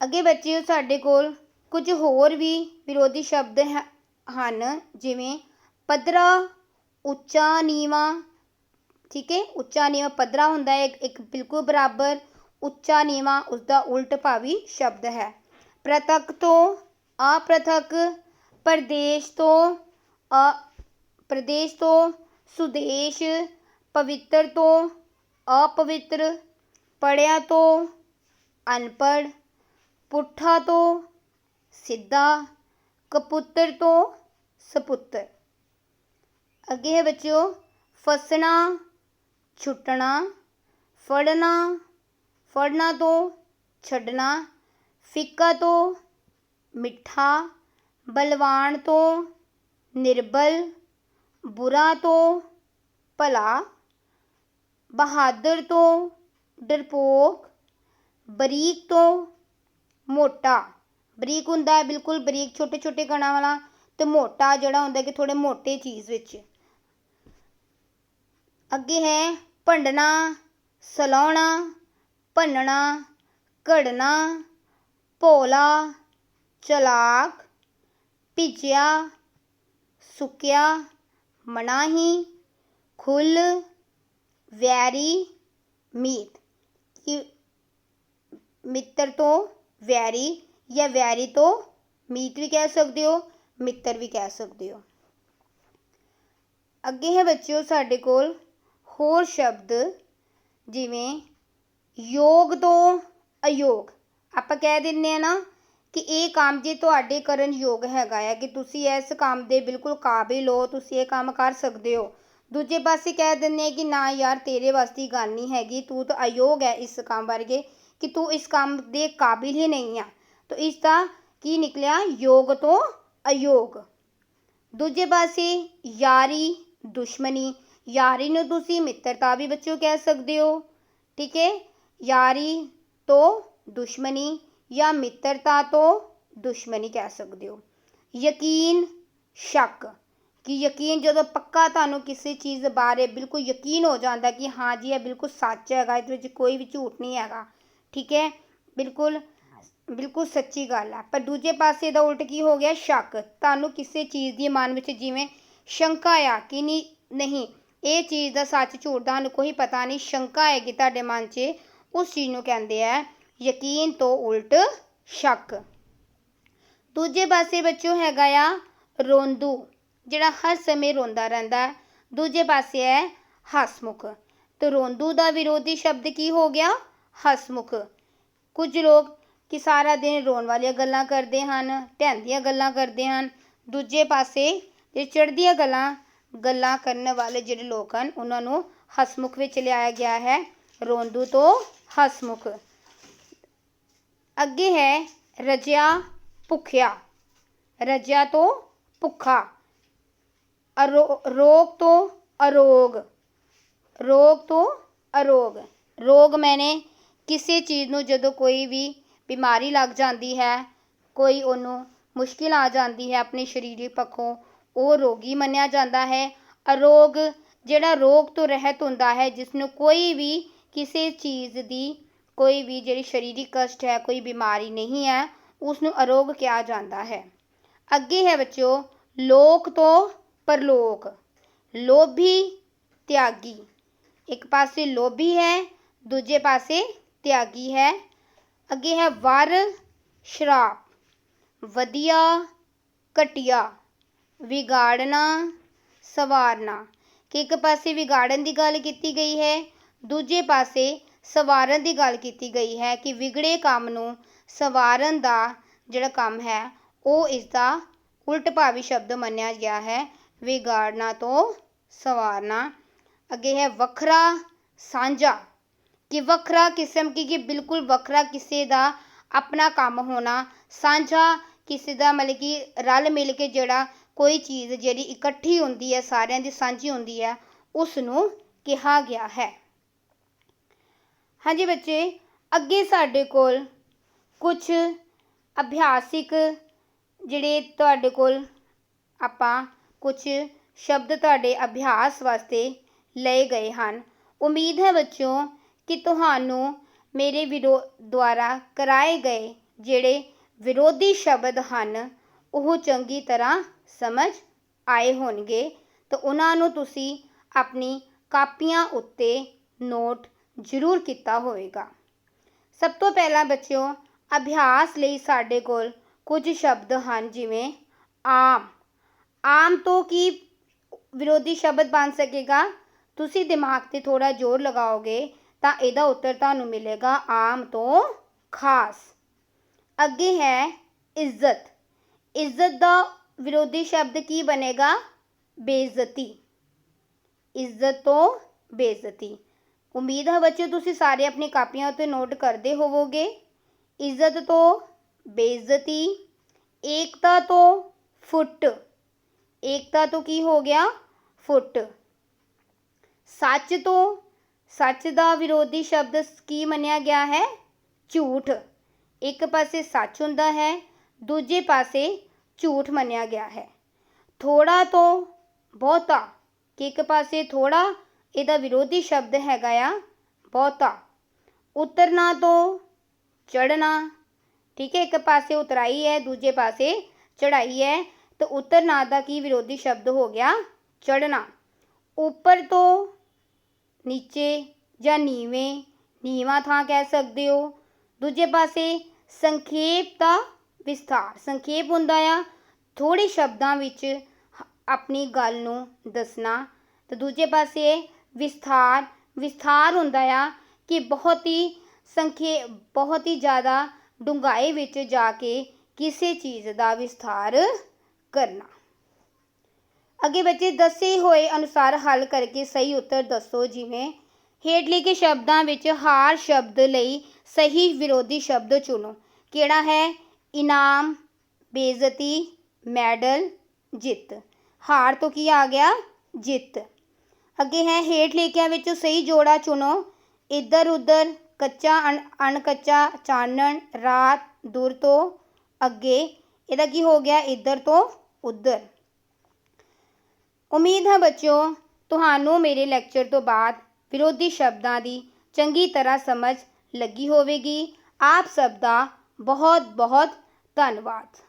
ਅੱਗੇ ਬੱਚਿਓ ਸਾਡੇ ਕੋਲ ਕੁਝ ਹੋਰ ਵੀ ਵਿਰੋਧੀ ਸ਼ਬਦ ਹਨ, ਜਿਵੇਂ ਪੱਧਰਾ ਉੱਚਾ ਨੀਵਾਂ। ਠੀਕ ਹੈ। ਉੱਚਾ ਨੀਵਾਂ ਪੱਧਰਾ ਹੁੰਦਾ ਹੈ ਇੱਕ ਬਿਲਕੁਲ ਬਰਾਬਰ, ਉੱਚਾ ਨੀਵਾਂ ਉਸਦਾ ਉਲਟ ਭਾਵੀ ਸ਼ਬਦ ਹੈ। ਪ੍ਰਤੱਖ ਤੋਂ ਅਪ੍ਰਤੱਖ, ਪ੍ਰਦੇਸ਼ ਤੋਂ ਸੁਦੇਸ਼, ਪਵਿੱਤਰ ਤੋਂ ਅਪਵਿੱਤਰ, ਪੜ੍ਹਿਆ ਤੋਂ ਅਨਪੜ੍ਹ, ਪੁੱਠਾ ਤੋਂ ਸਿੱਧਾ, ਕਪੁੱਤਰ ਤੋਂ ਸਪੁੱਤਰ। ਅੱਗੇ ਹੈ ਬੱਚਿਓ ਫਸਣਾ ਛੁੱਟਣਾ, ਫੜਨਾ ਤੋਂ ਛੱਡਣਾ, ਫਿੱਕਾ ਤੋਂ ਮਿੱਠਾ, ਬਲਵਾਨ ਤੋਂ ਨਿਰਬਲ, ਬੁਰਾ ਤੋਂ ਭਲਾ, ਬਹਾਦਰ ਤੋਂ ਡਰਪੋਕ, ਬਰੀਕ ਤੋਂ ਮੋਟਾ। ਬਰੀਕ ਹੁੰਦਾ ਹੈ ਬਿਲਕੁਲ ਬਰੀਕ ਛੋਟੇ ਛੋਟੇ ਕਣਾਂ ਵਾਲਾ, ਅਤੇ ਮੋਟਾ ਜਿਹੜਾ ਹੁੰਦਾ ਕਿ ਥੋੜ੍ਹੇ ਮੋਟੇ ਚੀਜ਼ ਵਿੱਚ। ਅੱਗੇ ਹੈ ਭੰਡਣਾ, ਸਲਾਉਣਾ, ਭੰਨਣਾ, ਘੜਨਾ, ਭੋਲਾ, ਚਲਾਕ, ਭਿੱਜਿਆ, ਸੁੱਕਿਆ, ਮਨਾਹੀ, ਖੁੱਲ੍ਹ, ਵੈਰੀ, ਮੀਤ। ਕਿ ਮਿੱਤਰ ਤੋਂ ਵੈਰੀ, ਜਾਂ ਵੈਰੀ ਤੋਂ ਮੀਤ ਵੀ ਕਹਿ ਸਕਦੇ ਹੋ, ਮਿੱਤਰ ਵੀ ਕਹਿ ਸਕਦੇ ਹੋ। ਅੱਗੇ ਹੈ ਬੱਚਿਓ ਸਾਡੇ ਕੋਲ ਹੋਰ ਸ਼ਬਦ, ਜਿਵੇਂ ਯੋਗ ਤੋਂ ਅਯੋਗ। ਆਪਾਂ ਕਹਿ ਦਿੰਦੇ ਹਾਂ ਨਾ ਕਿ ਇਹ ਕੰਮ ਜੇ ਤੁਹਾਡੇ ਕਰਨ ਯੋਗ ਹੈਗਾ ਆ, ਕਿ ਤੁਸੀਂ ਇਸ ਕੰਮ ਦੇ ਬਿਲਕੁਲ ਕਾਬਿਲ ਹੋ, ਤੁਸੀਂ ਇਹ ਕੰਮ ਕਰ ਸਕਦੇ ਹੋ। ਦੂਜੇ ਪਾਸੇ ਕਹਿ ਦਿੰਦੇ ਆ ਕਿ ਨਾ ਯਾਰ ਤੇਰੇ ਵਾਸਤੇ ਦੀ ਗੱਲ ਨਹੀਂ ਹੈਗੀ, ਤੂੰ ਤਾਂ ਅਯੋਗ ਹੈ ਇਸ ਕੰਮ ਵਰਗੇ, ਕਿ ਤੂੰ ਇਸ ਕੰਮ ਦੇ ਕਾਬਿਲ ਹੀ ਨਹੀਂ ਆ। ਤਾਂ ਇਸ ਦਾ ਕੀ ਨਿਕਲਿਆ? ਯੋਗ ਤੋਂ ਅਯੋਗ। ਦੂਜੇ ਪਾਸੇ ਯਾਰੀ ਦੁਸ਼ਮਣੀ, ਯਾਰੀ ਨੂੰ ਤੁਸੀਂ ਮਿੱਤਰਤਾ ਵੀ ਬੱਚਿਓ ਕਹਿ ਸਕਦੇ ਹੋ, ਠੀਕ ਹੈ। ਯਾਰੀ ਤੋਂ ਦੁਸ਼ਮਣੀ ਜਾਂ ਮਿੱਤਰਤਾ ਤੋਂ ਦੁਸ਼ਮਣੀ ਕਹਿ ਸਕਦੇ ਹੋ। ਯਕੀਨ ਸ਼ੱਕ, ਕਿ ਯਕੀਨ ਜਦੋਂ ਪੱਕਾ ਤੁਹਾਨੂੰ ਕਿਸੇ ਚੀਜ਼ ਬਾਰੇ ਬਿਲਕੁਲ ਯਕੀਨ ਹੋ ਜਾਂਦਾ ਕਿ ਹਾਂ ਜੀ ਇਹ ਬਿਲਕੁਲ ਸੱਚ ਹੈਗਾ, ਇਹਦੇ ਵਿੱਚ ਕੋਈ ਵੀ ਝੂਠ ਨਹੀਂ ਹੈਗਾ, ਠੀਕ ਹੈ, ਬਿਲਕੁਲ ਬਿਲਕੁਲ ਸੱਚੀ ਗੱਲ ਹੈ। ਪਰ ਦੂਜੇ ਪਾਸੇ ਦਾ ਉਲਟ ਕੀ ਹੋ ਗਿਆ? ਸ਼ੱਕ, ਤੁਹਾਨੂੰ ਕਿਸੇ ਚੀਜ਼ ਦੀ ਮਨ ਵਿੱਚ ਜਿਵੇਂ ਸ਼ੰਕਾ ਆ ਕਿ ਨਹੀਂ ਇਹ ਚੀਜ਼ ਦਾ ਸੱਚ ਝੂਠ ਦਾ ਸਾਨੂੰ ਕੋਈ ਪਤਾ ਨਹੀਂ, ਸ਼ੰਕਾ ਹੈਗੀ ਤੁਹਾਡੇ ਮਨ 'ਚ, ਉਸ ਚੀਜ਼ ਨੂੰ ਕਹਿੰਦੇ ਆ ਯਕੀਨ ਤੋਂ ਉਲਟ ਸ਼ੱਕ। ਦੂਜੇ ਪਾਸੇ ਬੱਚਿਓ ਹੈਗਾ ਆ ਰੋਂਦੂ, ਜਿਹੜਾ ਹਰ ਸਮੇਂ ਰੋਂਦਾ ਰਹਿੰਦਾ। ਦੂਜੇ ਪਾਸੇ ਹੈ ਹਸਮੁਖ। ਤੇ ਰੋਂਦੂ ਦਾ ਵਿਰੋਧੀ ਸ਼ਬਦ ਕੀ ਹੋ ਗਿਆ? ਹਸਮੁਖ। ਕੁਝ ਲੋਕ ਕਿ ਸਾਰਾ ਦਿਨ ਰੋਣ ਵਾਲੀਆਂ ਗੱਲਾਂ ਕਰਦੇ ਹਨ, ਢਹਿੰਦੀਆਂ ਗੱਲਾਂ ਕਰਦੇ ਹਨ। ਦੂਜੇ ਪਾਸੇ ਜੇ ਚੜ੍ਹਦੀਆਂ ਗੱਲਾਂ ਕਰਨ ਵਾਲੇ ਜਿਹੜੇ ਲੋਕ ਹਨ ਉਹਨਾਂ ਨੂੰ ਹਸਮੁਖ ਵਿੱਚ ਲਿਆਇਆ ਗਿਆ ਹੈ, ਰੋਂਦੂ ਤੋਂ ਹਸਮੁਖ। ਅੱਗੇ ਹੈ ਰੱਜਿਆ ਭੁੱਖਿਆ, ਰੱਜਿਆ ਤੋਂ ਭੁੱਖਾ। ਰੋਗ ਤੋਂ ਅਰੋਗ, ਰੋਗ ਤੋਂ ਅਰੋਗ। ਰੋਗ ਮੈਨੇ ਕਿਸੇ ਚੀਜ਼ ਨੂੰ ਜਦੋਂ ਕੋਈ ਵੀ ਬਿਮਾਰੀ ਲੱਗ ਜਾਂਦੀ ਹੈ, ਕੋਈ ਉਹਨੂੰ ਮੁਸ਼ਕਿਲ ਆ ਜਾਂਦੀ ਹੈ ਆਪਣੇ ਸਰੀਰਕ ਪੱਖੋਂ, ਉਹ ਰੋਗੀ ਮੰਨਿਆ ਜਾਂਦਾ ਹੈ। ਅਰੋਗ ਜਿਹੜਾ ਰੋਗ ਤੋਂ ਰਹਿਤ ਹੁੰਦਾ ਹੈ, ਜਿਸ ਨੂੰ ਕੋਈ ਵੀ ਕਿਸੇ ਚੀਜ਼ ਦੀ ਕੋਈ ਵੀ ਜਿਹੜੀ ਸਰੀਰਕ ਕਸ਼ਟ ਹੈ, ਕੋਈ ਬਿਮਾਰੀ ਨਹੀਂ ਹੈ, ਉਸ ਨੂੰ ਅਰੋਗ ਕਿਹਾ ਜਾਂਦਾ ਹੈ। ਅੱਗੇ ਹੈ ਬੱਚਿਓ ਲੋਕ ਤੋਂ ਪਰਲੋਕ। ਲੋਭੀ ਤਿਆਗੀ, ਇੱਕ ਪਾਸੇ ਲੋਭੀ ਹੈ, ਦੂਜੇ ਪਾਸੇ ਤਿਆਗੀ ਹੈ। ਅੱਗੇ ਹੈ ਵਰ ਸ਼ਰਾਪ, ਵਧੀਆ ਘਟੀਆ, ਵਿਗਾੜਨਾ ਸਵਾਰਨਾ, ਕਿ ਇੱਕ ਪਾਸੇ ਵਿਗਾੜਨ ਦੀ ਗੱਲ ਕੀਤੀ ਗਈ ਹੈ, ਦੂਜੇ ਪਾਸੇ ਸਵਾਰਨ ਦੀ ਗੱਲ ਕੀਤੀ ਗਈ ਹੈ ਕਿ ਵਿਗੜੇ ਕੰਮ ਨੂੰ ਸਵਾਰਨ ਦਾ ਜਿਹੜਾ ਕੰਮ ਹੈ ਉਹ ਇਸ ਦਾ ਉਲਟ ਭਾਵੀ ਸ਼ਬਦ ਮੰਨਿਆ ਗਿਆ ਹੈ, ਵਿਗਾੜਨਾ ਤੋਂ ਸਵਾਰਨਾ। ਅੱਗੇ ਹੈ ਵੱਖਰਾ ਸਾਂਝਾ, ਕਿ ਵੱਖਰਾ ਕਿਸਮ ਕੀ, ਕਿ ਬਿਲਕੁਲ ਵੱਖਰਾ ਕਿਸੇ ਦਾ ਆਪਣਾ ਕੰਮ ਹੋਣਾ, ਸਾਂਝਾ ਕਿਸੇ ਦਾ ਮਤਲਬ ਕਿ ਰਲ ਮਿਲ ਕੇ ਜਿਹੜਾ ਕੋਈ ਚੀਜ਼ ਜਿਹੜੀ ਇਕੱਠੀ ਹੁੰਦੀ ਹੈ, ਸਾਰਿਆਂ ਦੀ ਸਾਂਝੀ ਹੁੰਦੀ ਹੈ, ਉਸ ਨੂੰ ਕਿਹਾ ਗਿਆ ਹੈ। ਹਾਂਜੀ ਬੱਚੇ, ਅੱਗੇ ਸਾਡੇ ਕੋਲ ਕੁਝ ਅਭਿਆਸਿਕ ਜਿਹੜੇ ਤੁਹਾਡੇ ਕੋਲ ਆਪਾਂ ਕੁਝ ਸ਼ਬਦ ਤੁਹਾਡੇ ਅਭਿਆਸ ਵਾਸਤੇ ਲਏ ਗਏ ਹਨ। ਉਮੀਦ ਹੈ ਬੱਚਿਓ ਕਿ ਤੁਹਾਨੂੰ ਮੇਰੇ ਦੁਆਰਾ ਕਰਾਏ ਗਏ ਜਿਹੜੇ ਵਿਰੋਧੀ ਸ਼ਬਦ ਹਨ ਉਹ ਚੰਗੀ ਤਰ੍ਹਾਂ ਸਮਝ ਆਏ ਹੋਣਗੇ, ਤਾਂ ਉਹਨਾਂ ਨੂੰ ਤੁਸੀਂ ਆਪਣੀ ਕਾਪੀਆਂ ਉੱਤੇ ਨੋਟ ਜ਼ਰੂਰ ਕੀਤਾ ਹੋਵੇਗਾ। ਸਭ ਤੋਂ ਪਹਿਲਾਂ ਬੱਚਿਓ ਅਭਿਆਸ ਲਈ ਸਾਡੇ ਕੋਲ ਕੁਝ ਸ਼ਬਦ ਹਨ, ਜਿਵੇਂ ਆਮ। ਆਮ ਤੋਂ ਕੀ ਵਿਰੋਧੀ ਸ਼ਬਦ ਬਣ ਸਕੇਗਾ? ਤੁਸੀਂ ਦਿਮਾਗ 'ਤੇ ਥੋੜ੍ਹਾ ਜ਼ੋਰ ਲਗਾਓਗੇ ਤਾਂ ਇਹਦਾ ਉੱਤਰ ਤੁਹਾਨੂੰ ਮਿਲੇਗਾ ਆਮ ਤੋਂ ਖਾਸ। ਅੱਗੇ ਹੈ ਇੱਜ਼ਤ। ਇੱਜ਼ਤ ਦਾ ਵਿਰੋਧੀ ਸ਼ਬਦ ਕੀ ਬਣੇਗਾ? ਬੇਇੱਜ਼ਤੀ। ਇੱਜ਼ਤ ਤੋਂ ਬੇਇੱਜ਼ਤੀ। ਉਮੀਦ ਹੈ ਬੱਚਿਓ ਤੁਸੀਂ ਸਾਰੇ ਆਪਣੀ ਕਾਪੀਆਂ ਉੱਤੇ ਨੋਟ ਕਰਦੇ ਹੋਵੋਗੇ। ਇੱਜ਼ਤ ਤੋਂ ਬੇਇੱਜ਼ਤੀ। ਏਕਤਾ ਤੋਂ ਫੁੱਟ। ਏਕਤਾ ਤੋਂ ਕੀ ਹੋ ਗਿਆ? ਫੁੱਟ। ਸੱਚ ਤੋਂ, ਸੱਚ ਦਾ ਵਿਰੋਧੀ ਸ਼ਬਦ ਕੀ ਮੰਨਿਆ ਗਿਆ ਹੈ? ਝੂਠ। ਇੱਕ ਪਾਸੇ ਸੱਚ ਹੁੰਦਾ ਹੈ, ਦੂਜੇ ਪਾਸੇ ਝੂਠ ਮੰਨਿਆ ਗਿਆ ਹੈ। ਥੋੜ੍ਹਾ ਤੋਂ ਬਹੁਤਾ, ਕਿ ਇੱਕ ਪਾਸੇ ਥੋੜ੍ਹਾ ਇਹਦਾ ਵਿਰੋਧੀ ਸ਼ਬਦ ਹੈਗਾ ਆ ਬਹੁਤਾ। ਉਤਰਨਾ ਤੋਂ ਚੜ੍ਹਨਾ, ਠੀਕ ਹੈ, ਇੱਕ ਪਾਸੇ ਉਤਰਾਈ ਹੈ, ਦੂਜੇ ਪਾਸੇ ਚੜ੍ਹਾਈ ਹੈ, ਤਾਂ ਉਤਰਨਾ ਦਾ ਕੀ ਵਿਰੋਧੀ ਸ਼ਬਦ ਹੋ ਗਿਆ? ਚੜ੍ਹਨਾ। ਉੱਪਰ ਤੋਂ ਨੀਚੇ ਜਾਂ ਨੀਵੇਂ, ਨੀਵਾਂ ਥਾਂ ਕਹਿ ਸਕਦੇ ਹੋ। ਦੂਜੇ ਪਾਸੇ ਸੰਖੇਪ ਦਾ ਵਿਸਥਾਰ। ਸੰਖੇਪ ਹੁੰਦਾ ਆ ਥੋੜ੍ਹੇ ਸ਼ਬਦਾਂ ਵਿੱਚ ਆਪਣੀ ਗੱਲ ਨੂੰ ਦੱਸਣਾ, ਤੇ ਦੂਜੇ ਪਾਸੇ ਵਿਸਥਾਰ। ਵਿਸਥਾਰ ਹੁੰਦਾ ਆ ਕਿ ਬਹੁਤ ਹੀ ਜ਼ਿਆਦਾ ਡੂੰਘਾਈ ਵਿੱਚ ਜਾ ਕੇ ਕਿਸੇ ਚੀਜ਼ ਦਾ ਵਿਸਥਾਰ ਕਰਨਾ। ਅੱਗੇ ਬੱਚੇ ਦੱਸੇ ਹੋਏ ਅਨੁਸਾਰ ਹੱਲ ਕਰਕੇ ਸਹੀ ਉੱਤਰ ਦੱਸੋ। ਜਿਵੇਂ ਹੇਠ ਲਿਖੇ ਸ਼ਬਦਾਂ ਵਿੱਚ ਹਾਰ ਸ਼ਬਦ ਲਈ ਸਹੀ ਵਿਰੋਧੀ ਸ਼ਬਦ ਚੁਣੋ। ਕਿਹੜਾ ਹੈ? ਇਨਾਮ, ਬੇਇੱਜ਼ਤੀ, ਮੈਡਲ, ਜਿੱਤ। ਹਾਰ ਤੋਂ ਕੀ ਆ ਗਿਆ? ਜਿੱਤ। ਅੱਗੇ ਹੈ ਹੇਠ ਲਿਖਿਆਂ ਵਿੱਚੋਂ ਸਹੀ ਜੋੜਾ ਚੁਣੋ। ਇੱਧਰ ਉੱਧਰ, ਕੱਚਾ ਅਣਕੱਚਾ, ਚਾਨਣ, ਰਾਤ, ਦੂਰ ਤੋਂ ਅੱਗੇ। ਇਹਦਾ ਕੀ ਹੋ ਗਿਆ? ਇੱਧਰ ਤੋਂ ਉੱਧਰ। ਉਮੀਦ ਹੈ ਬੱਚਿਓ ਤੁਹਾਨੂੰ ਮੇਰੇ ਲੈਕਚਰ ਤੋਂ ਬਾਅਦ ਵਿਰੋਧੀ ਸ਼ਬਦਾਂ ਦੀ ਚੰਗੀ ਤਰ੍ਹਾਂ ਸਮਝ ਲੱਗੀ ਹੋਵੇਗੀ। ਆਪ ਸਭ ਦਾ ਬਹੁਤ ਬਹੁਤ ਧੰਨਵਾਦ।